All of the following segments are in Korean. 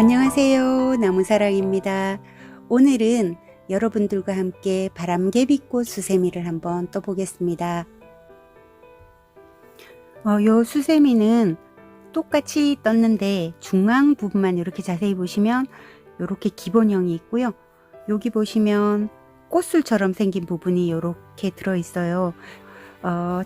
안녕하세요. 나무사랑입니다. 오늘은 여러분들과 함께 바람개비꽃 수세미를 한번 떠보겠습니다. 요 수세미는 똑같이 떴는데 중앙 부분만 이렇게 자세히 보시면 이렇게 기본형이 있고요. 여기 보시면 꽃술처럼 생긴 부분이 이렇게 들어있어요.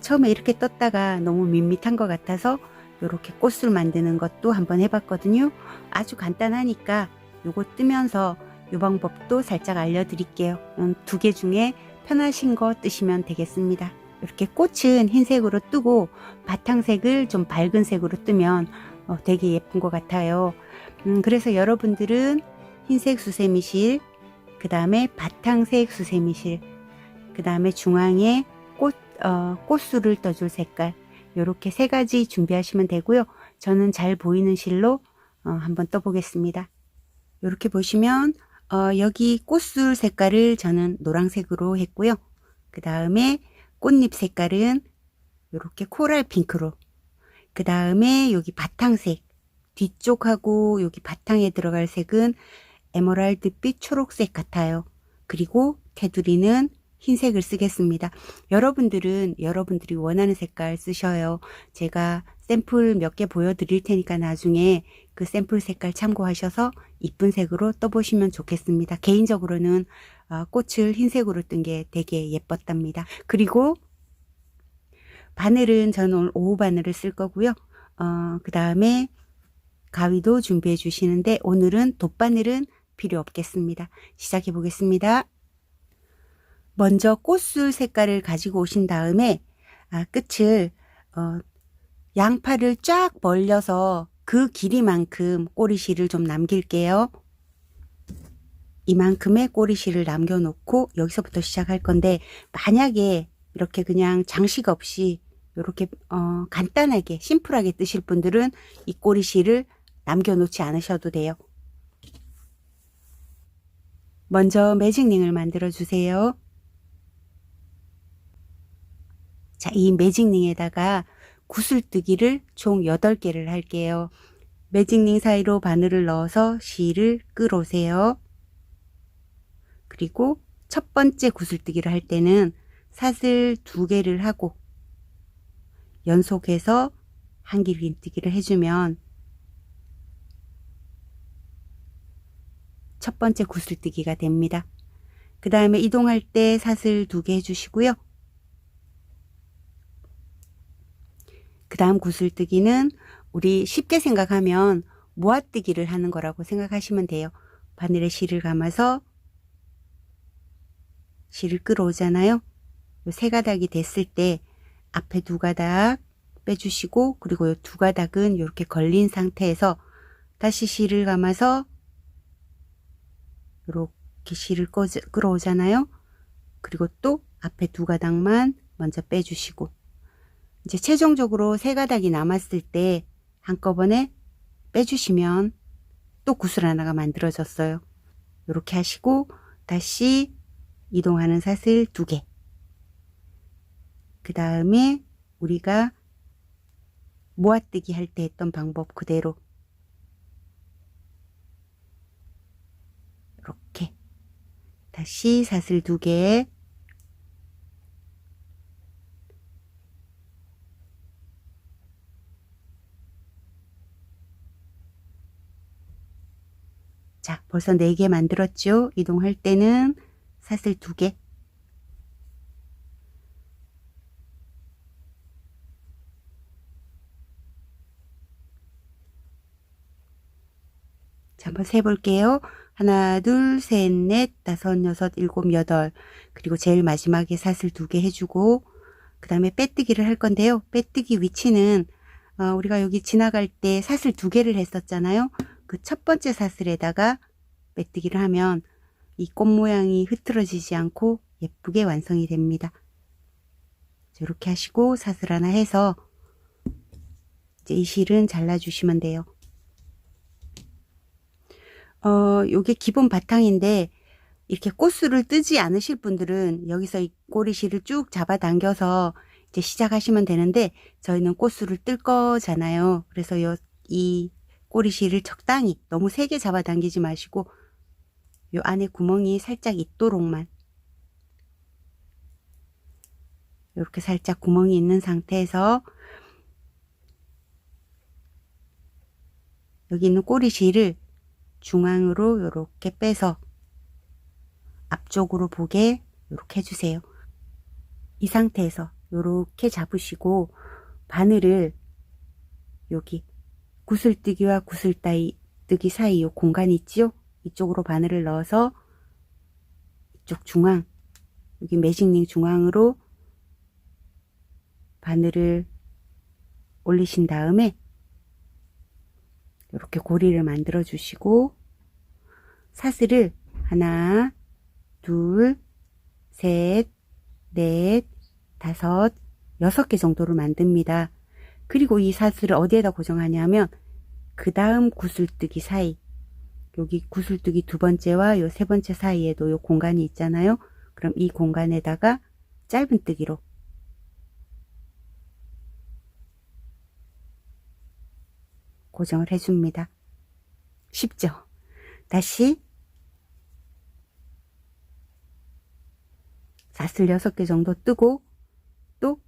처음에 이렇게 떴다가 너무 밋밋한 것 같아서 이렇게 꽃술 만드는 것도 한번 해봤거든요. 아주 간단하니까 요거 뜨면서 요 방법도 살짝 알려드릴게요. 두 개 중에 편하신 거 뜨시면 되겠습니다. 이렇게 꽃은 흰색으로 뜨고 바탕색을 좀 밝은 색으로 뜨면 되게 예쁜 것 같아요. 그래서 여러분들은 흰색 수세미실, 그 다음에 바탕색 수세미실, 그 다음에 중앙에 꽃술을 떠줄 색깔, 이렇게 세 가지 준비하시면 되고요. 저는 잘 보이는 실로 한번 떠보겠습니다. 이렇게 보시면 여기 꽃술 색깔을 저는 노란색으로 했고요. 그 다음에 꽃잎 색깔은 이렇게 코랄 핑크로, 그 다음에 여기 바탕색, 뒤쪽하고 여기 바탕에 들어갈 색은 에메랄드빛 초록색 같아요. 그리고 테두리는 흰색을 쓰겠습니다. 여러분들은 여러분들이 원하는 색깔 쓰셔요. 제가 샘플 몇 개 보여드릴 테니까 나중에 그 샘플 색깔 참고하셔서 이쁜 색으로 떠보시면 좋겠습니다. 개인적으로는 꽃을 흰색으로 뜬 게 되게 예뻤답니다. 그리고 바늘은 저는 오늘 오후 바늘을 쓸 거고요. 그 다음에 가위도 준비해 주시는데 오늘은 돗바늘은 필요 없겠습니다. 시작해 보겠습니다. 먼저 꽃술 색깔을 가지고 오신 다음에 끝을 양팔을 쫙 벌려서 그 길이만큼 꼬리실을 좀 남길게요. 이만큼의 꼬리실을 남겨놓고 여기서부터 시작할 건데, 만약에 이렇게 그냥 장식 없이 이렇게 간단하게 심플하게 뜨실 분들은 이 꼬리실을 남겨놓지 않으셔도 돼요. 먼저 매직링을 만들어 주세요. 자, 이 매직링에다가 구슬뜨기를 총 8개를 할게요. 매직링 사이로 바늘을 넣어서 실을 끌어오세요. 그리고 첫 번째 구슬뜨기를 할 때는 사슬 2개를 하고 연속해서 한길긴뜨기를 해주면 첫 번째 구슬뜨기가 됩니다. 그 다음에 이동할 때 사슬 2개 해주시고요. 그 다음 구슬뜨기는 우리 쉽게 생각하면 모아뜨기를 하는 거라고 생각하시면 돼요. 바늘에 실을 감아서 실을 끌어오잖아요. 요 3가닥이 됐을 때 앞에 2가닥 빼주시고, 그리고 요 2가닥은 이렇게 걸린 상태에서 다시 실을 감아서 이렇게 실을 끌어오잖아요. 그리고 또 앞에 2가닥만 먼저 빼주시고, 이제 최종적으로 3가닥이 남았을 때 한꺼번에 빼주시면 또 구슬 하나가 만들어졌어요. 이렇게 하시고 다시 이동하는 사슬 2개. 그 다음에 우리가 모아뜨기 할 때 했던 방법 그대로 이렇게 다시 사슬 2개. 자, 벌써 4개 만들었죠? 이동할 때는 사슬 2개. 자, 한번 세볼게요. 하나, 둘, 셋, 넷, 다섯, 여섯, 일곱, 여덟. 그리고 제일 마지막에 사슬 2개 해주고, 그 다음에 빼뜨기를 할 건데요. 빼뜨기 위치는 우리가 여기 지나갈 때 사슬 2개를 했었잖아요. 그 첫 번째 사슬에다가 빼뜨기를 하면 이 꽃 모양이 흐트러지지 않고 예쁘게 완성이 됩니다. 이렇게 하시고 사슬 하나 해서 이제 이 실은 잘라주시면 돼요. 요게 기본 바탕인데 이렇게 꽃술을 뜨지 않으실 분들은 여기서 이 꼬리실을 쭉 잡아당겨서 이제 시작하시면 되는데, 저희는 꽃술을 뜰 거잖아요. 그래서 이 꼬리실을 적당히 너무 세게 잡아당기지 마시고 요 안에 구멍이 살짝 있도록만 이렇게 살짝 구멍이 있는 상태에서 여기 있는 꼬리실을 중앙으로 이렇게 빼서 앞쪽으로 보게 이렇게 해주세요. 이 상태에서 이렇게 잡으시고 바늘을 여기 구슬뜨기와 구슬뜨기 사이 이 공간 있지요? 이쪽으로 바늘을 넣어서 이쪽 중앙, 여기 매직링 중앙으로 바늘을 올리신 다음에 이렇게 고리를 만들어 주시고 사슬을 하나, 둘, 셋, 넷, 다섯, 6개 정도를 만듭니다. 그리고 이 사슬을 어디에다 고정하냐면 그 다음 구슬뜨기 사이, 여기 구슬뜨기 두 번째와 요 세 번째 사이에도 요 공간이 있잖아요. 그럼 이 공간에다가 짧은뜨기로 고정을 해줍니다. 쉽죠? 다시 사슬 6개 정도 뜨고 또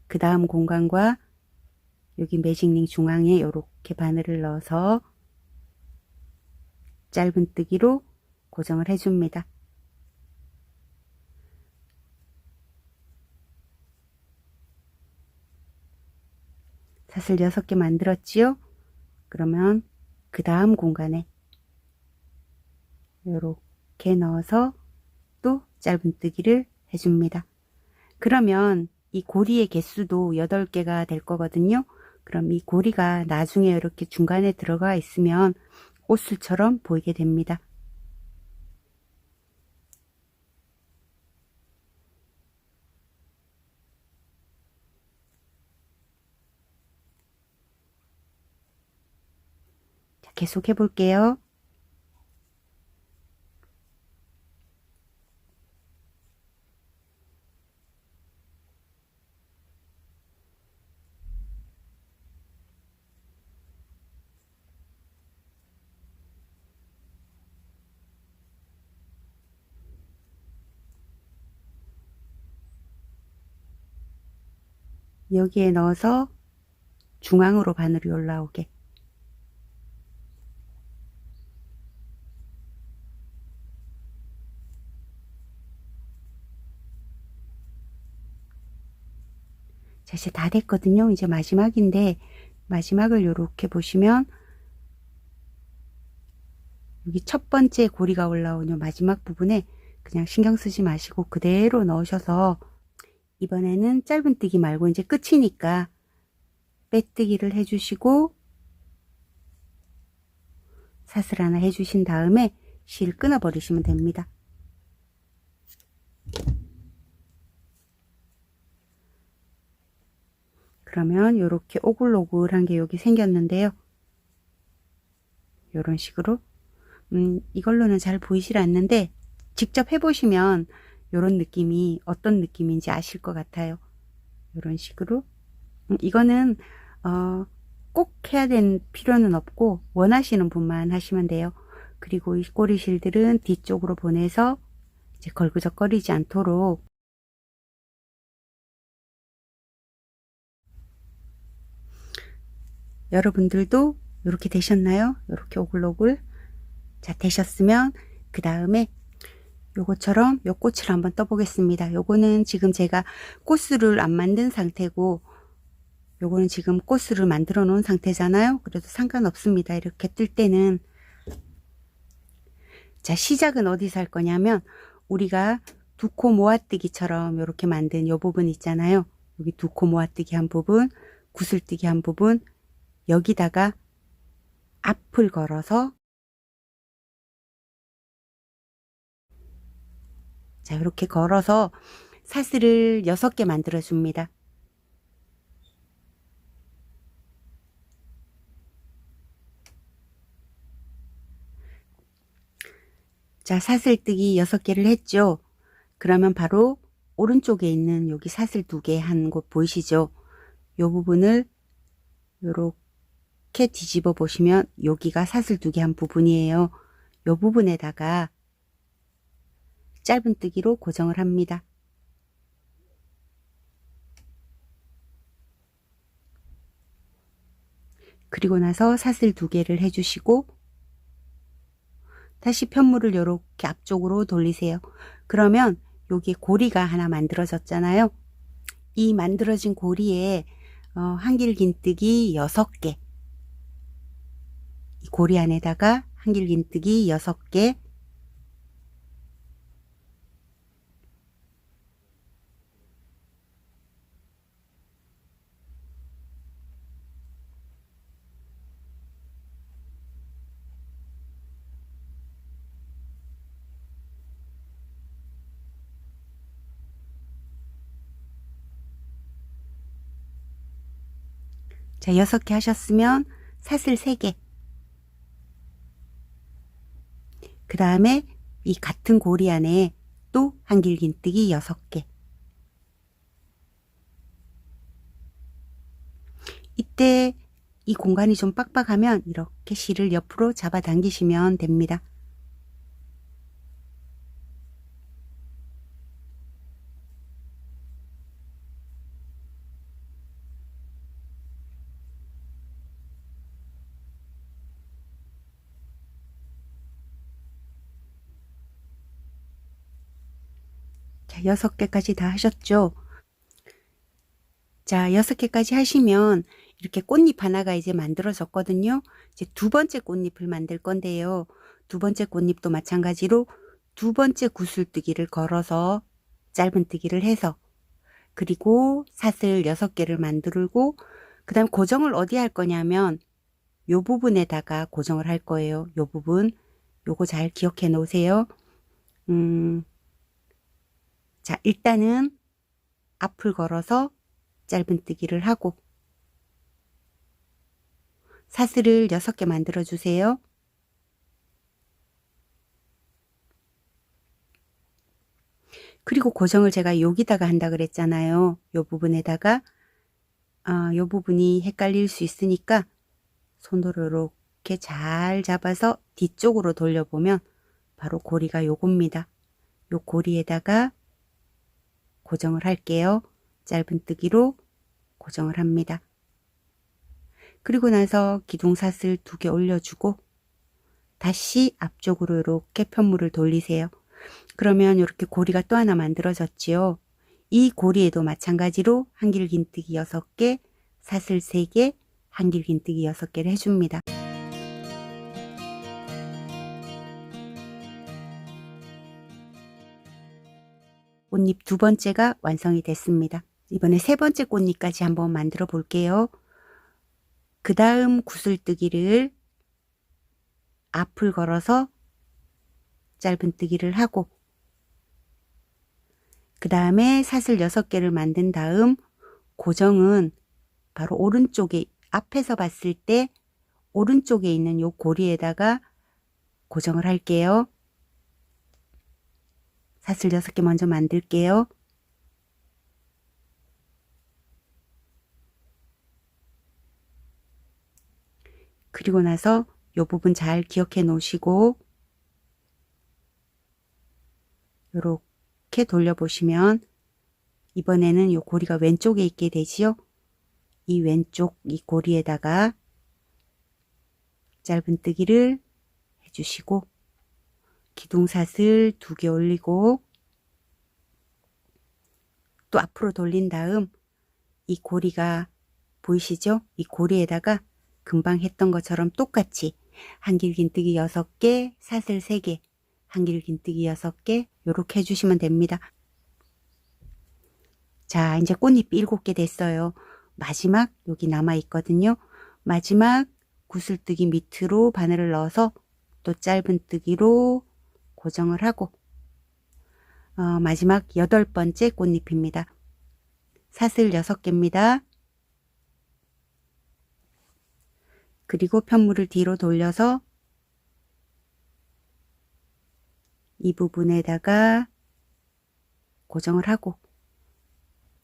그 다음 공간과 여기 매직링 중앙에 이렇게 바늘을 넣어서 짧은뜨기로 고정을 해줍니다. 사슬 6개 만들었지요? 그러면 그 다음 공간에 이렇게 넣어서 또 짧은뜨기를 해줍니다. 그러면 이 고리의 개수도 8개가 될 거거든요. 그럼 이 고리가 나중에 이렇게 중간에 들어가 있으면 꽃술처럼 보이게 됩니다. 자, 계속 해볼게요. 여기에 넣어서 중앙으로 바늘이 올라오게 자, 이제 다 됐거든요. 이제 마지막인데 마지막을 이렇게 보시면 여기 첫 번째 고리가 올라오는 마지막 부분에 그냥 신경 쓰지 마시고 그대로 넣으셔서 이번에는 짧은뜨기 말고 이제 끝이니까 빼뜨기를 해주시고 사슬 하나 해주신 다음에 실 끊어 버리시면 됩니다. 그러면 이렇게 오글오글한 게 여기 생겼는데요. 이런 식으로 이걸로는 잘 보이질 않는데 직접 해보시면 이런 느낌이 어떤 느낌인지 아실 것 같아요. 이런 식으로 이거는 꼭 해야 되는 필요는 없고 원하시는 분만 하시면 돼요. 그리고 이 꼬리실들은 뒤쪽으로 보내서 이제 걸그적거리지 않도록 여러분들도 이렇게 되셨나요? 이렇게 오글오글. 자, 되셨으면 그 다음에 요거처럼 요 꽃을 한번 떠보겠습니다. 요거는 지금 제가 꽃술을 안 만든 상태고 요거는 지금 꽃술을 만들어 놓은 상태잖아요. 그래도 상관없습니다. 이렇게 뜰 때는. 자, 시작은 어디서 할 거냐면 우리가 두 코 모아뜨기처럼 이렇게 만든 요 부분 있잖아요. 여기 두 코 모아뜨기 한 부분, 구슬뜨기 한 부분, 여기다가 앞을 걸어서 자, 이렇게 걸어서 사슬을 6개 만들어 줍니다. 자, 사슬뜨기 6개를 했죠. 그러면 바로 오른쪽에 있는 여기 사슬 2개 한 곳 보이시죠? 요 부분을 요렇게 이렇게 뒤집어 보시면 여기가 사슬 2개 한 부분이에요. 이 부분에다가 짧은뜨기로 고정을 합니다. 그리고 나서 사슬 2개를 해주시고 다시 편물을 이렇게 앞쪽으로 돌리세요. 그러면 여기에 고리가 하나 만들어졌잖아요. 이 만들어진 고리에 한길긴뜨기 6개, 이 고리 안에다가 한길긴뜨기 6개, 자, 6개 하셨으면 사슬 3개, 그 다음에 이 같은 고리 안에 또 한길긴뜨기 6개. 이때 이 공간이 좀 빡빡하면 이렇게 실을 옆으로 잡아 당기시면 됩니다. 자, 6개까지 다 하셨죠? 자, 6개까지 하시면 이렇게 꽃잎 하나가 이제 만들어졌거든요. 이제 두 번째 꽃잎을 만들 건데요. 두 번째 꽃잎도 마찬가지로 두 번째 구슬뜨기를 걸어서 짧은뜨기를 해서, 그리고 사슬 6개를 만들고, 그 다음 고정을 어디 할 거냐면 요 부분에다가 고정을 할 거예요. 요 부분, 요거 잘 기억해 놓으세요. 자, 일단은 앞을 걸어서 짧은뜨기를 하고 사슬을 6개 만들어 주세요. 그리고 고정을 제가 여기다가 한다 그랬잖아요. 요 부분에다가 요 부분이 헷갈릴 수 있으니까 손으로 이렇게 잘 잡아서 뒤쪽으로 돌려보면 바로 고리가 요겁니다. 요 고리에다가 고정을 할게요. 짧은뜨기로 고정을 합니다. 그리고 나서 기둥사슬 2개 올려주고 다시 앞쪽으로 이렇게 편물을 돌리세요. 그러면 이렇게 고리가 또 하나 만들어졌지요. 이 고리에도 마찬가지로 한길긴뜨기 6개, 사슬 3개, 한길긴뜨기 6개를 해줍니다. 꽃잎 두 번째가 완성이 됐습니다. 이번에 세 번째 꽃잎까지 한번 만들어 볼게요. 그 다음 구슬뜨기를 앞을 걸어서 짧은뜨기를 하고, 그 다음에 사슬 6개를 만든 다음 고정은 바로 오른쪽에, 앞에서 봤을 때 오른쪽에 있는 요 고리에다가 고정을 할게요. 사슬 6개 먼저 만들게요. 그리고 나서 요 부분 잘 기억해 놓으시고 이렇게 돌려보시면 이번에는 요 고리가 왼쪽에 있게 되지요. 이 왼쪽 이 고리에다가 짧은뜨기를 해주시고 기둥사슬 2개 올리고 또 앞으로 돌린 다음 이 고리가 보이시죠? 이 고리에다가 금방 했던 것처럼 똑같이 한길긴뜨기 6개, 사슬 3개, 한길긴뜨기 6개 요렇게 해주시면 됩니다. 자, 이제 꽃잎이 7개 됐어요. 마지막 여기 남아 있거든요. 마지막 구슬뜨기 밑으로 바늘을 넣어서 또 짧은뜨기로 고정을 하고 마지막 8번째 꽃잎입니다. 사슬 6개입니다. 그리고 편물을 뒤로 돌려서 이 부분에다가 고정을 하고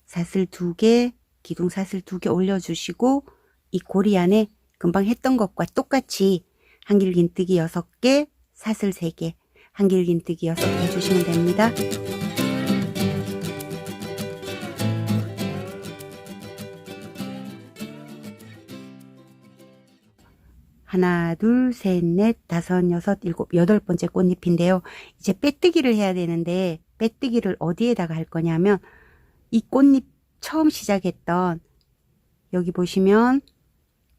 사슬 2개, 기둥사슬 2개 올려주시고 이 고리 안에 금방 했던 것과 똑같이 한길긴뜨기 6개, 사슬 3개, 한길긴뜨기 6개 해주시면 됩니다. 하나, 둘, 셋, 넷, 다섯, 여섯, 일곱, 8번째 꽃잎인데요. 이제 빼뜨기를 해야 되는데 빼뜨기를 어디에다가 할 거냐면 이 꽃잎 처음 시작했던 여기 보시면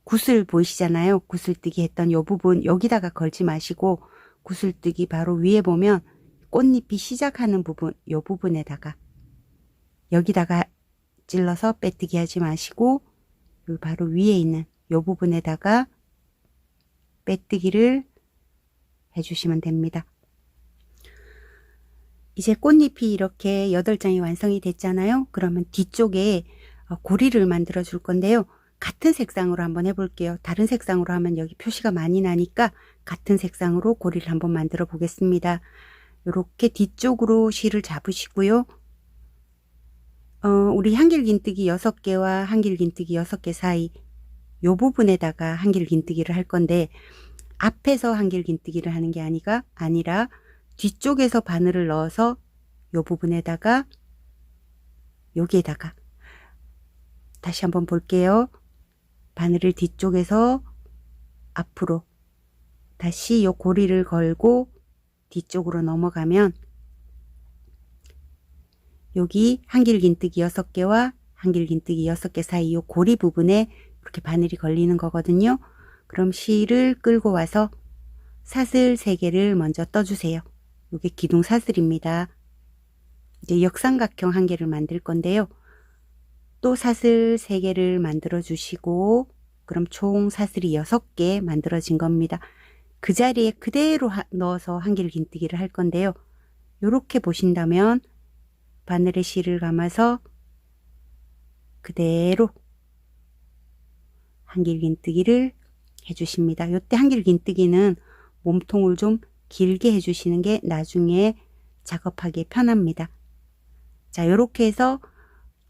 구슬 보이시잖아요. 구슬뜨기 했던 이 부분 여기다가 걸지 마시고 구슬뜨기 바로 위에 보면 꽃잎이 시작하는 부분 이 부분에다가 여기다가 찔러서 빼뜨기 하지 마시고 여기 바로 위에 있는 이 부분에다가 빼뜨기를 해주시면 됩니다. 이제 꽃잎이 이렇게 8장이 완성이 됐잖아요. 그러면 뒤쪽에 고리를 만들어 줄 건데요. 같은 색상으로 한번 해볼게요. 다른 색상으로 하면 여기 표시가 많이 나니까 같은 색상으로 고리를 한번 만들어 보겠습니다. 이렇게 뒤쪽으로 실을 잡으시고요. 우리 한길긴뜨기 6개와 한길긴뜨기 6개 사이 이 부분에다가 한길긴뜨기를 할 건데 앞에서 한길긴뜨기를 하는 게 아니라 뒤쪽에서 바늘을 넣어서 이 부분에다가 여기에다가 다시 한번 볼게요. 바늘을 뒤쪽에서 앞으로 다시 이 고리를 걸고 뒤쪽으로 넘어가면 여기 한길긴뜨기 6개와 한길긴뜨기 6개 사이 이 고리 부분에 이렇게 바늘이 걸리는 거거든요. 그럼 실을 끌고 와서 사슬 3개를 먼저 떠주세요. 이게 기둥 사슬입니다. 이제 역삼각형 1개를 만들 건데요. 또 사슬 3개를 만들어 주시고 그럼 총 사슬이 6개 만들어진 겁니다. 그 자리에 그대로 넣어서 한길긴뜨기를 할 건데요. 이렇게 보신다면 바늘에 실을 감아서 그대로 한길긴뜨기를 해주십니다. 이때 한길긴뜨기는 몸통을 좀 길게 해주시는 게 나중에 작업하기 편합니다. 자, 이렇게 해서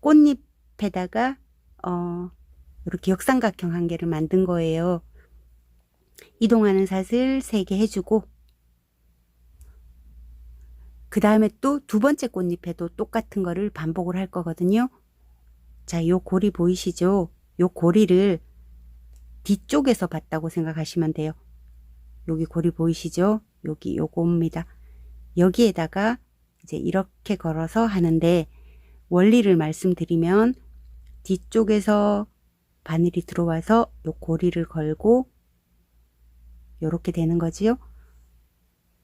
꽃잎에다가 이렇게 역삼각형 1개를 만든 거예요. 이동하는 사슬 3개 해주고 그 다음에 또 2번째 꽃잎에도 똑같은 거를 반복을 할 거거든요. 자, 요 고리 보이시죠? 요 고리를 뒤쪽에서 봤다고 생각하시면 돼요. 여기 고리 보이시죠? 여기 요거입니다. 여기에다가 이제 이렇게 걸어서 하는데 원리를 말씀드리면 뒤쪽에서 바늘이 들어와서 요 고리를 걸고 요렇게 되는 거지요.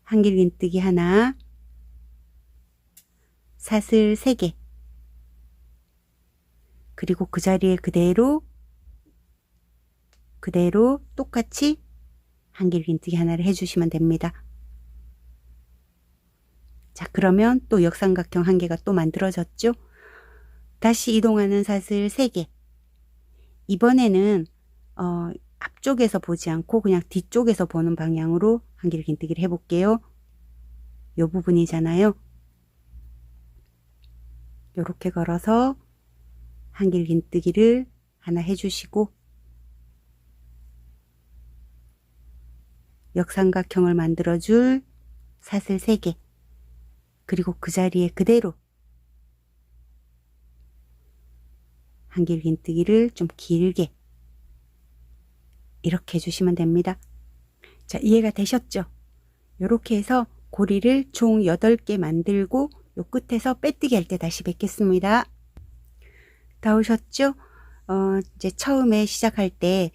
한길긴뜨기 하나, 사슬 3개, 그리고 그 자리에 그대로 똑같이 한길긴뜨기 하나를 해주시면 됩니다. 자, 그러면 또 역삼각형 1개가 또 만들어졌죠. 다시 이동하는 사슬 3개. 이번에는 앞쪽에서 보지 않고 그냥 뒤쪽에서 보는 방향으로 한길긴뜨기를 해볼게요. 이 부분이잖아요. 이렇게 걸어서 한길긴뜨기를 하나 해주시고 역삼각형을 만들어줄 사슬 3개, 그리고 그 자리에 그대로 한길긴뜨기를 좀 길게 이렇게 해주시면 됩니다. 자, 이해가 되셨죠? 이렇게 해서 고리를 총 8개 만들고 요 끝에서 빼뜨기 할 때 다시 뵙겠습니다. 다 오셨죠? 이제 처음에 시작할 때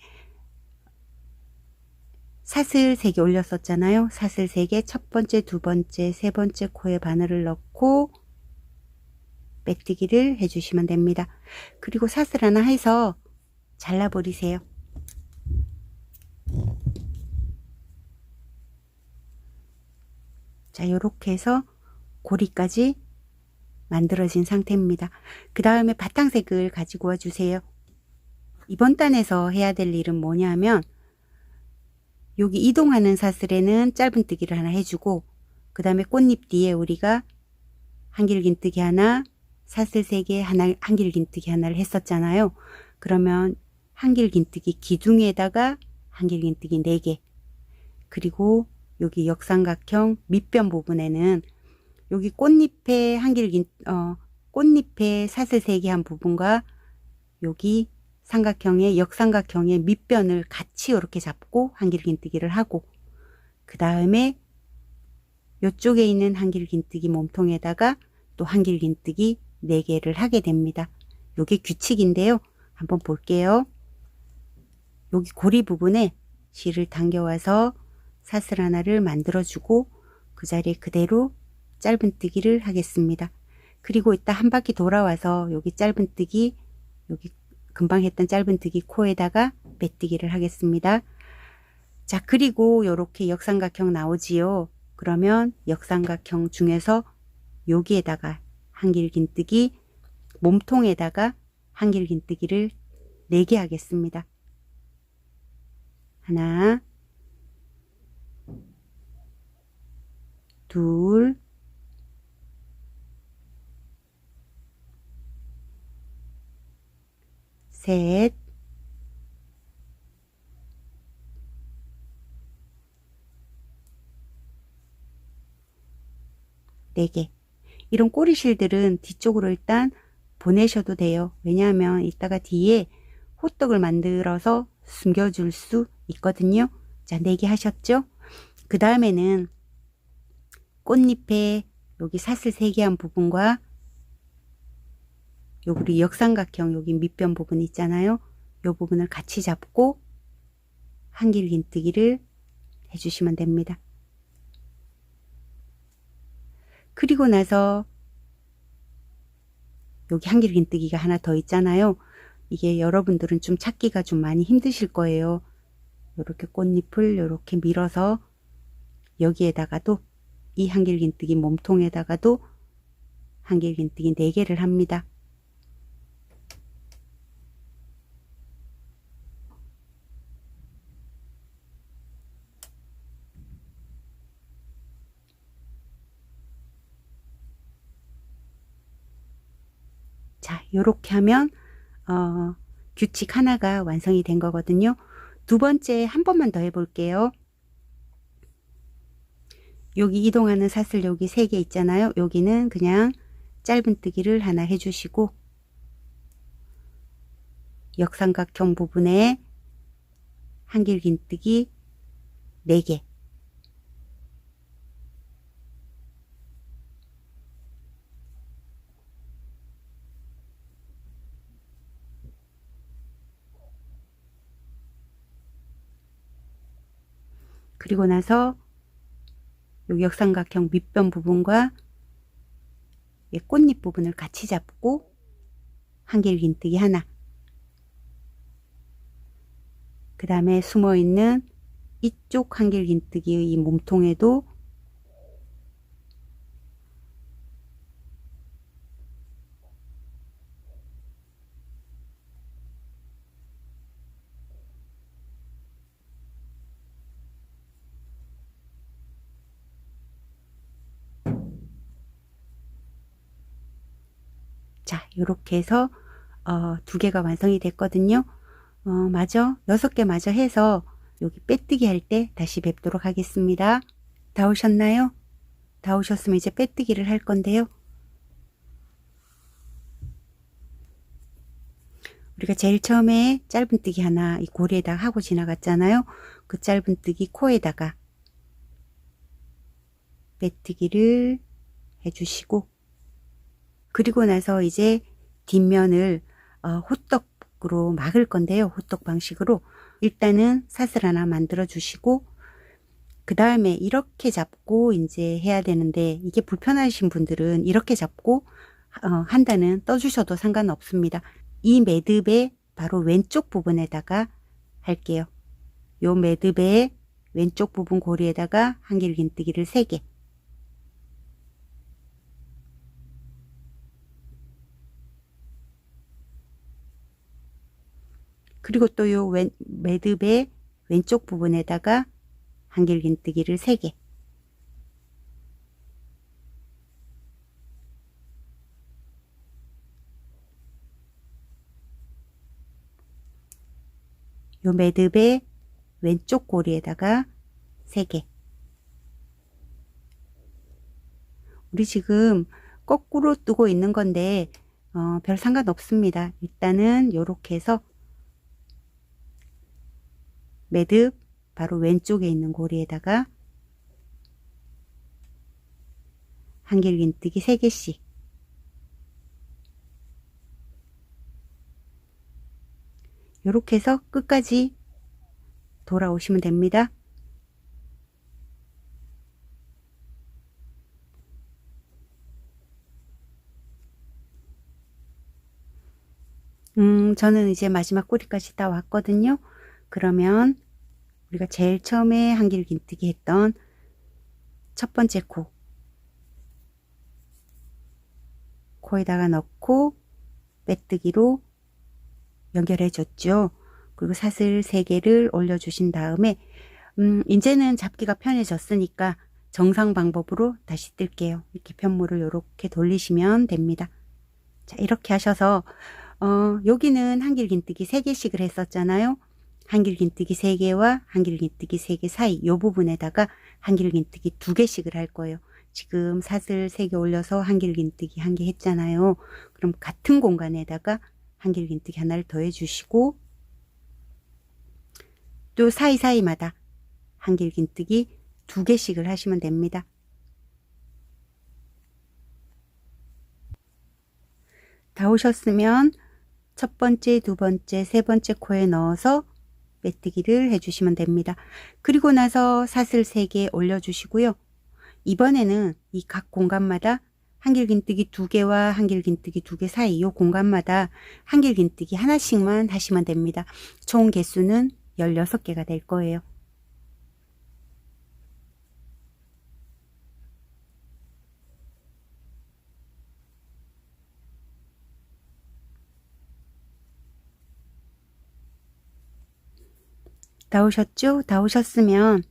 사슬 3개 올렸었잖아요. 사슬 3개, 첫 번째, 두 번째, 세 번째 코에 바늘을 넣고 빼뜨기를 해주시면 됩니다. 그리고 사슬 하나 해서 잘라버리세요. 자, 요렇게 해서 고리까지 만들어진 상태입니다. 그 다음에 바탕색을 가지고 와주세요. 이번 단에서 해야 될 일은 뭐냐면 여기 이동하는 사슬에는 짧은뜨기를 하나 해주고 그 다음에 꽃잎 뒤에 우리가 한길긴뜨기 하나, 사슬 3개, 한길긴뜨기 하나를 했었잖아요. 그러면 한길긴뜨기 기둥에다가 한길긴뜨기 4개, 그리고 여기 역삼각형 밑변 부분에는 여기 꽃잎에 꽃잎에 사슬 3개 한 부분과 여기 삼각형의 역삼각형의 밑변을 같이 이렇게 잡고 한길긴뜨기를 하고, 그 다음에 이쪽에 있는 한길긴뜨기 몸통에다가 또 한길긴뜨기 4개를 하게 됩니다. 이게 규칙인데요. 한번 볼게요. 여기 고리 부분에 실을 당겨와서 사슬 하나를 만들어주고 그 자리에 그대로 짧은뜨기를 하겠습니다. 그리고 이따 한 바퀴 돌아와서 여기 짧은뜨기, 여기 금방 했던 짧은뜨기 코에다가 매뜨기를 하겠습니다. 자, 그리고 이렇게 역삼각형 나오지요. 그러면 역삼각형 중에서 여기에다가 한길긴뜨기, 몸통에다가 한길긴뜨기를 4개 하겠습니다. 하나, 둘, 셋, 네 개. 이런 꼬리실들은 뒤쪽으로 일단 보내셔도 돼요. 왜냐하면 이따가 뒤에 호떡을 만들어서 숨겨줄 수 있거든요. 자, 4개 하셨죠? 그 다음에는 꽃잎에 여기 사슬 3개 한 부분과 여기 역삼각형 여기 밑변 부분 있잖아요. 이 부분을 같이 잡고 한길긴뜨기를 해주시면 됩니다. 그리고 나서 여기 한길긴뜨기가 하나 더 있잖아요. 이게 여러분들은 좀 찾기가 좀 많이 힘드실 거예요. 이렇게 꽃잎을 이렇게 밀어서 여기에다가도 이 한길긴뜨기 몸통에다가도 한길긴뜨기 4개를 합니다. 자, 요렇게 하면 규칙 하나가 완성이 된 거거든요. 두 번째 한 번만 더 해볼게요. 여기 이동하는 사슬 여기 3개 있잖아요. 여기는 그냥 짧은뜨기를 하나 해주시고 역삼각형 부분에 한길긴뜨기 4개, 그리고 나서 여기 역삼각형 밑변 부분과 꽃잎 부분을 같이 잡고 한길긴뜨기 하나, 그 다음에 숨어있는 이쪽 한길긴뜨기의 이 몸통에도 자, 요렇게 해서 2개가 완성이 됐거든요. 마저 6개 마저 해서 여기 빼뜨기 할 때 다시 뵙도록 하겠습니다. 다 오셨나요? 다 오셨으면 이제 빼뜨기를 할 건데요. 우리가 제일 처음에 짧은뜨기 하나 이 고리에다가 하고 지나갔잖아요. 그 짧은뜨기 코에다가 빼뜨기를 해주시고, 그리고 나서 이제 뒷면을 호떡으로 막을 건데요. 호떡 방식으로 일단은 사슬 하나 만들어 주시고, 그 다음에 이렇게 잡고 이제 해야 되는데, 이게 불편하신 분들은 이렇게 잡고 한 단은 떠주셔도 상관없습니다. 이 매듭의 바로 왼쪽 부분에다가 할게요. 요 매듭의 왼쪽 부분 고리에다가 한길긴뜨기를 3개, 그리고 또 요 매듭의 왼쪽 부분에다가 한길긴뜨기를 3개, 요 매듭의 왼쪽 고리에다가 3개. 우리 지금 거꾸로 뜨고 있는 건데 별 상관없습니다. 일단은 요렇게 해서 매듭 바로 왼쪽에 있는 고리에다가 한길긴뜨기 3개씩 요렇게 해서 끝까지 돌아오시면 됩니다. 저는 이제 마지막 꼬리까지 다 왔거든요. 그러면 우리가 제일 처음에 한길긴뜨기 했던 첫 번째 코에다가 넣고 빼뜨기로 연결해 줬죠. 그리고 사슬 3개를 올려 주신 다음에 이제는 잡기가 편해졌으니까 정상 방법으로 다시 뜰게요. 이렇게 편물을 이렇게 돌리시면 됩니다. 자, 이렇게 하셔서 여기는 한길긴뜨기 3개씩을 했었잖아요. 한길긴뜨기 3개와 한길긴뜨기 3개 사이 이 부분에다가 한길긴뜨기 2개씩을 할 거예요. 지금 사슬 3개 올려서 한길긴뜨기 1개 했잖아요. 그럼 같은 공간에다가 한길긴뜨기 하나를 더해 주시고 또 사이사이마다 한길긴뜨기 2개씩을 하시면 됩니다. 다 오셨으면 첫 번째, 두 번째, 세 번째 코에 넣어서 빼뜨기를 해주시면 됩니다. 그리고 나서 사슬 3개 올려주시고요. 이번에는 이 각 공간마다 한길긴뜨기 2개와 한길긴뜨기 2개 사이 이 공간마다 한길긴뜨기 하나씩만 하시면 됩니다. 총 개수는 16개가 될 거예요. 다 오셨죠? 다 오셨으면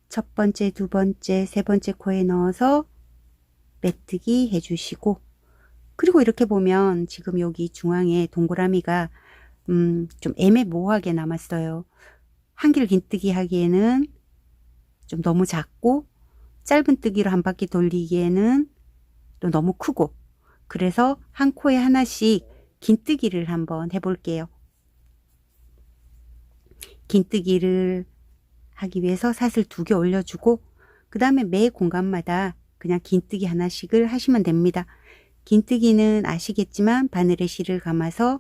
첫 번째, 두 번째, 세 번째 코에 넣어서 빼뜨기 해주시고 그리고 이렇게 보면 지금 여기 중앙에 동그라미가 좀 애매모호하게 남았어요. 한길긴뜨기 하기에는 좀 너무 작고 짧은 뜨기로 한 바퀴 돌리기에는 또 너무 크고 그래서 한 코에 하나씩 긴뜨기를 한번 해볼게요. 긴뜨기를 하기 위해서 사슬 2개 올려주고 그 다음에 매 공간마다 그냥 긴뜨기 하나씩을 하시면 됩니다. 긴뜨기는 아시겠지만 바늘에 실을 감아서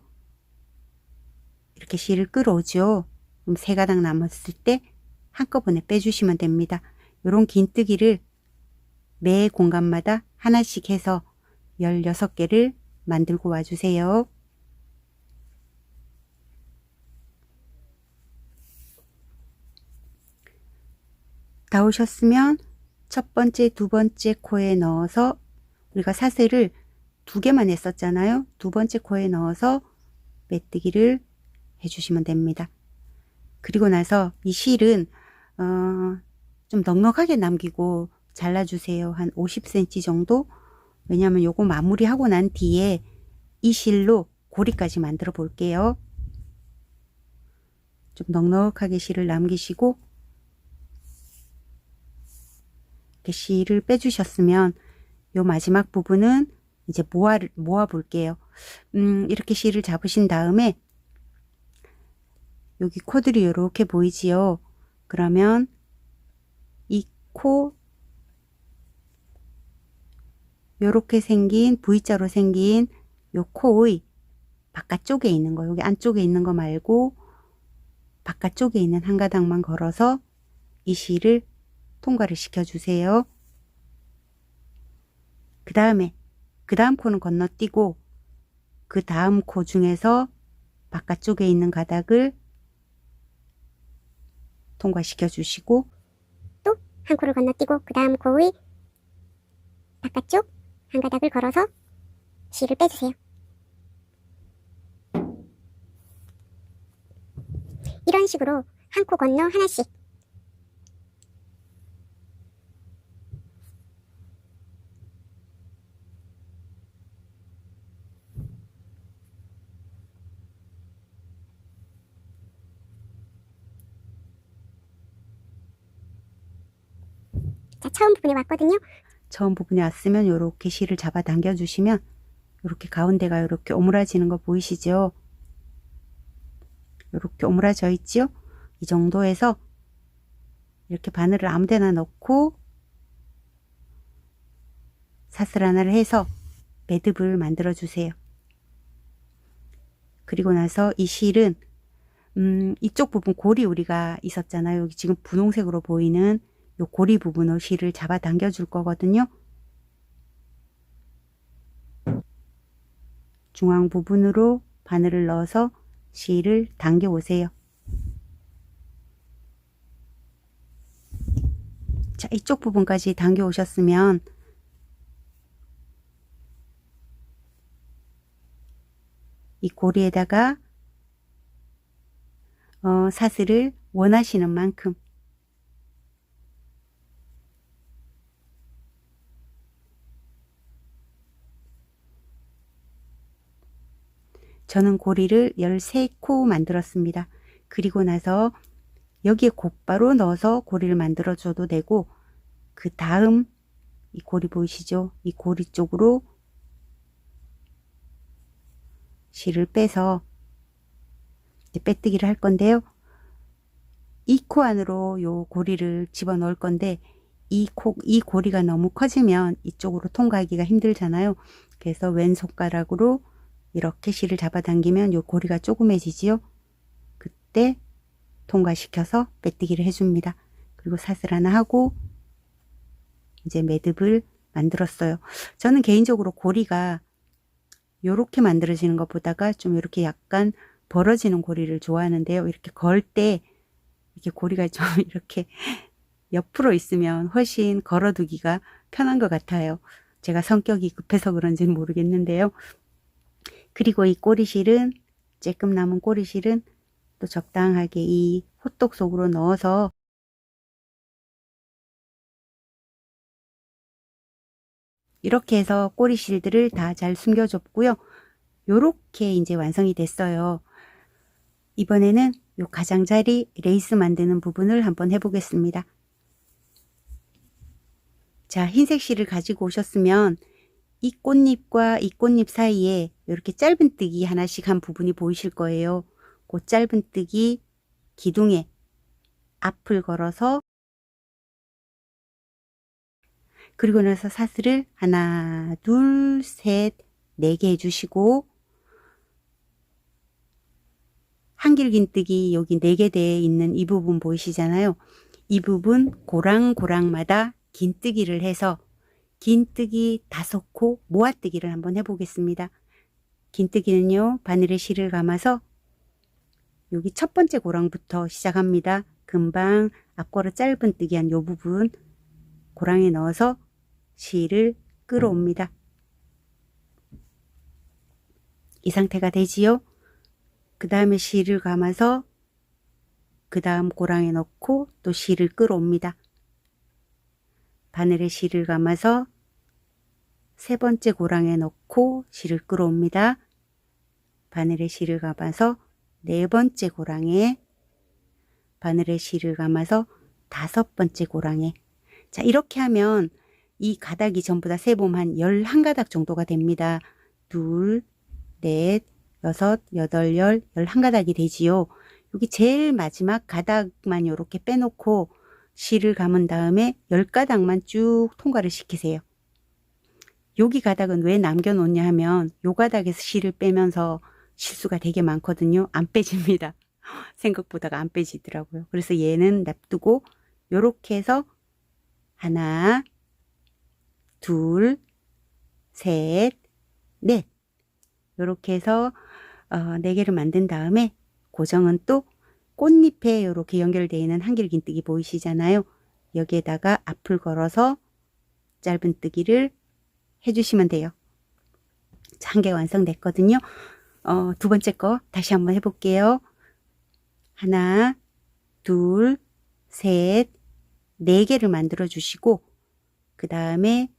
이렇게 실을 끌어오죠. 그럼 3가닥 남았을 때 한꺼번에 빼주시면 됩니다. 이런 긴뜨기를 매 공간마다 하나씩 해서 16개를 만들고 와주세요. 다 오셨으면 첫 번째, 두 번째 코에 넣어서 우리가 사슬을 2개만 했었잖아요. 두 번째 코에 넣어서 빼뜨기를 해주시면 됩니다. 그리고 나서 이 실은 좀 넉넉하게 남기고 잘라주세요. 한 50cm 정도. 왜냐하면 요거 마무리하고 난 뒤에 이 실로 고리까지 만들어 볼게요. 좀 넉넉하게 실을 남기시고 이렇게 실을 빼주셨으면 요 마지막 부분은 이제 모아 볼게요. 이렇게 실을 잡으신 다음에 여기 코들이 이렇게 보이지요. 그러면 이 코 요렇게 생긴 V자로 생긴 요 코의 바깥쪽에 있는 거 여기 안쪽에 있는 거 말고 바깥쪽에 있는 한 가닥만 걸어서 이 실을 통과를 시켜 주세요. 그 다음 코는 건너뛰고 그 다음 코 중에서 바깥쪽에 있는 가닥을 통과시켜 주시고 또 한 코를 건너뛰고 그 다음 코의 바깥쪽 한 가닥을 걸어서 실을 빼주세요. 이런 식으로 한 코 건너 하나씩 자, 처음 부분에 왔거든요. 처음 부분에 왔으면 이렇게 실을 잡아 당겨 주시면 이렇게 가운데가 이렇게 오므라지는 거 보이시죠? 이렇게 오므라져 있죠? 이 정도에서 이렇게 바늘을 아무 데나 넣고 사슬 하나를 해서 매듭을 만들어 주세요. 그리고 나서 이 실은 이쪽 부분 고리 우리가 있었잖아요. 여기 지금 분홍색으로 보이는 요 고리 부분으로 실을 잡아 당겨 줄 거거든요. 중앙 부분으로 바늘을 넣어서 실을 당겨 오세요. 자, 이쪽 부분까지 당겨 오셨으면 이 고리에다가 사슬을 원하시는 만큼 저는 고리를 13코 만들었습니다. 그리고 나서 여기에 곧바로 넣어서 고리를 만들어 줘도 되고 그 다음 이 고리 보이시죠? 이 고리 쪽으로 실을 빼서 이제 빼뜨기를 할 건데요. 이 코 안으로 요 고리를 집어 넣을 건데 이 고리가 너무 커지면 이쪽으로 통과하기가 힘들잖아요. 그래서 왼손가락으로 이렇게 실을 잡아당기면 요 고리가 조그매지지요. 그때 통과시켜서 빼뜨기를 해줍니다. 그리고 사슬 하나 하고 이제 매듭을 만들었어요. 저는 개인적으로 고리가 요렇게 만들어지는 것보다가 좀 이렇게 약간 벌어지는 고리를 좋아하는데요. 이렇게 걸 때 이렇게 고리가 좀 이렇게 옆으로 있으면 훨씬 걸어두기가 편한 것 같아요. 제가 성격이 급해서 그런지는 모르겠는데요. 그리고 이 꼬리실은 쬐끔 남은 꼬리실은 또 적당하게 이 호떡 속으로 넣어서 이렇게 해서 꼬리실들을 다 잘 숨겨줬고요. 요렇게 이제 완성이 됐어요. 이번에는 요 가장자리 레이스 만드는 부분을 한번 해보겠습니다. 자, 흰색 실을 가지고 오셨으면 이 꽃잎과 이 꽃잎 사이에 이렇게 짧은뜨기 하나씩 한 부분이 보이실 거예요. 그 짧은뜨기 기둥에 앞을 걸어서 그리고 나서 사슬을 하나, 둘, 셋, 4개 해주시고 한길긴뜨기 여기 4개 되어 있는 이 부분 보이시잖아요. 이 부분 고랑고랑마다 긴뜨기를 해서 긴뜨기 5코 모아뜨기를 한번 해보겠습니다. 긴뜨기는요, 바늘에 실을 감아서 여기 첫 번째 고랑부터 시작합니다. 금방 앞걸어 짧은뜨기 한 요 부분 고랑에 넣어서 실을 끌어옵니다. 이 상태가 되지요. 그 다음에 실을 감아서 그 다음 고랑에 넣고 또 실을 끌어옵니다. 바늘에 실을 감아서 세 번째 고랑에 넣고 실을 끌어옵니다. 바늘에 실을 감아서 네 번째 고랑에 바늘에 실을 감아서 5번째 고랑에 자 이렇게 하면 이 가닥이 전부 다 세보면 한 11가닥 정도가 됩니다. 둘, 넷, 여섯, 여덟, 11가닥이 되지요. 여기 제일 마지막 가닥만 이렇게 빼놓고 실을 감은 다음에 10가닥만 쭉 통과를 시키세요. 여기 가닥은 왜 남겨놓냐 하면 요 가닥에서 실을 빼면서 실수가 되게 많거든요. 안 빼집니다. 생각보다가 안 빼지더라고요. 그래서 얘는 냅두고 요렇게 해서 하나, 둘, 셋, 넷 요렇게 해서 4개를 만든 다음에 고정은 또 꽃잎에 이렇게 연결되어 있는 한길긴뜨기 보이시잖아요. 여기에다가 앞을 걸어서 짧은뜨기를 해주시면 돼요. 자, 한 개 완성됐거든요. 두 번째 거 다시 한번 해볼게요. 하나, 둘, 셋, 4개를 만들어 주시고 그 다음에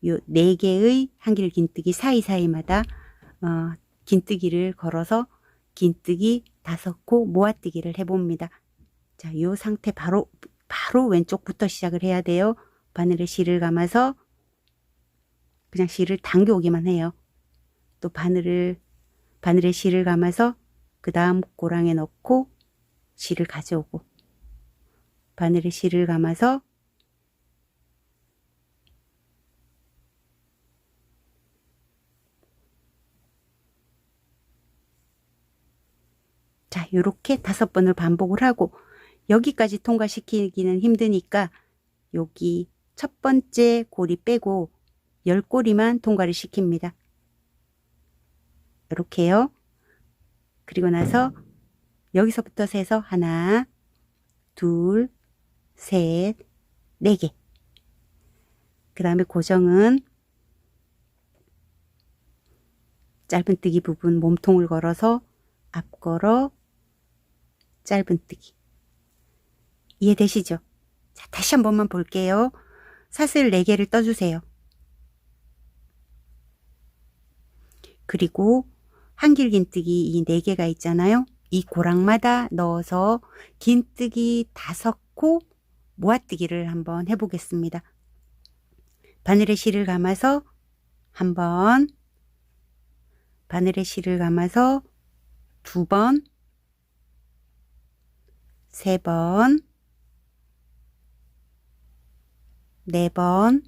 요 4개의 한길긴뜨기 사이사이마다 긴뜨기를 걸어서 긴뜨기 5코 모아뜨기를 해봅니다. 자, 요 상태 바로 왼쪽부터 시작을 해야 돼요. 바늘에 실을 감아서 그냥 실을 당겨오기만 해요. 또 바늘에 실을 감아서 그 다음 고랑에 넣고 실을 가져오고, 바늘에 실을 감아서 자, 요렇게 5번을 반복을 하고, 여기까지 통과시키기는 힘드니까 여기 첫 번째 고리 빼고 10고리만 통과를 시킵니다. 이렇게요. 그리고 나서 여기서부터 세서 하나, 둘, 셋, 4개. 그 다음에 고정은 짧은뜨기 부분 몸통을 걸어서 앞걸어 짧은뜨기. 이해되시죠? 자, 다시 한 번만 볼게요. 사슬 4개를 떠주세요. 그리고 한길긴뜨기 이 4개가 있잖아요. 이 고랑마다 넣어서 긴뜨기 5코 모아뜨기를 한번 해보겠습니다. 바늘에 실을 감아서 한 번, 바늘에 실을 감아서 2번, 3번, 4번,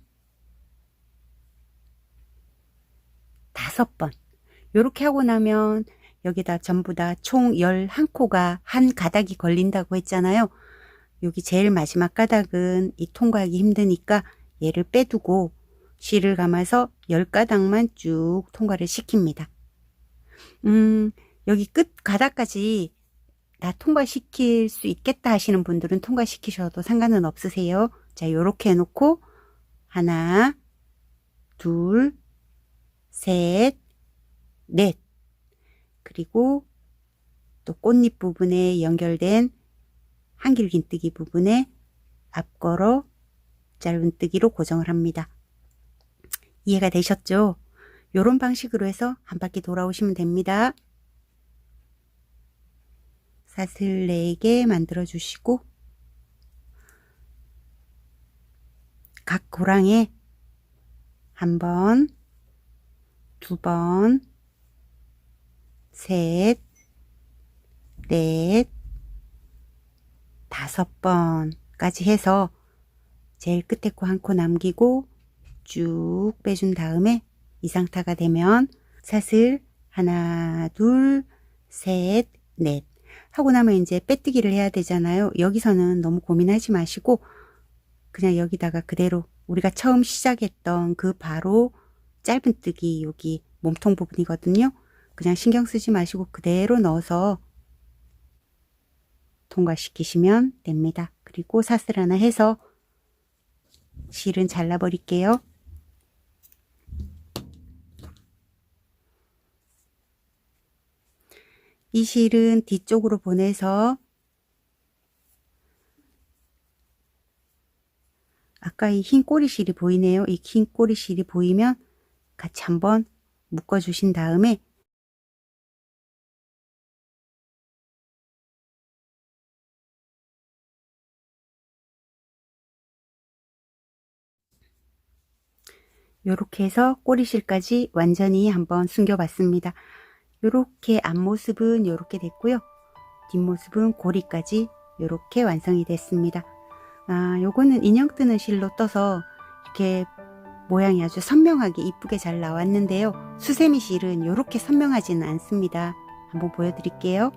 5번. 요렇게 하고 나면 여기다 전부 다 총 11코가 한 가닥이 걸린다고 했잖아요. 여기 제일 마지막 가닥은 이 통과하기 힘드니까 얘를 빼두고 실을 감아서 10가닥만 쭉 통과를 시킵니다. 여기 끝 가닥까지 다 통과시킬 수 있겠다 하시는 분들은 통과시키셔도 상관은 없으세요. 자, 요렇게 해놓고 하나, 둘, 셋, 넷. 그리고 또 꽃잎 부분에 연결된 한길긴뜨기 부분에 앞걸어 짧은뜨기로 고정을 합니다. 이해가 되셨죠? 요런 방식으로 해서 한 바퀴 돌아오시면 됩니다. 사슬 4개 만들어 주시고 각 고랑에 1번, 2번, 셋, 넷, 5번까지 해서 제일 끝에 코 1코 남기고 쭉 빼준 다음에 이 상태가 되면 사슬 하나, 둘, 셋, 넷 하고 나면 이제 빼뜨기를 해야 되잖아요. 여기서는 너무 고민하지 마시고 그냥 여기다가 그대로 우리가 처음 시작했던 그 바로 짧은뜨기 여기 몸통 부분이거든요. 그냥 신경 쓰지 마시고 그대로 넣어서 통과시키시면 됩니다. 그리고 사슬 하나 해서 실은 잘라 버릴게요. 이 실은 뒤쪽으로 보내서 아까 이 흰 꼬리실이 보이네요. 이 흰 꼬리실이 보이면 같이 한번 묶어 주신 다음에 요렇게 해서 꼬리실까지 완전히 한번 숨겨 봤습니다. 요렇게 앞모습은 요렇게 됐고요. 뒷모습은 고리까지 요렇게 완성이 됐습니다. 요거는 인형 뜨는 실로 떠서 이렇게 모양이 아주 선명하게 이쁘게 잘 나왔는데요. 수세미 실은 요렇게 선명하지는 않습니다. 한번 보여드릴게요.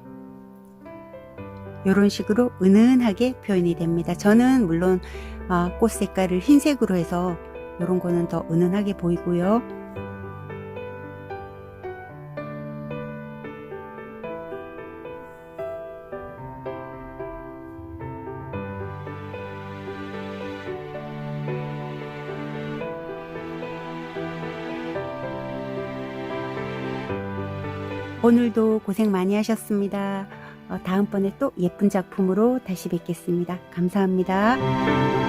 요런 식으로 은은하게 표현이 됩니다. 저는 물론 꽃 색깔을 흰색으로 해서 요런 거는 더 은은하게 보이고요. 오늘도 고생 많이 하셨습니다. 다음번에 또 예쁜 작품으로 다시 뵙겠습니다. 감사합니다.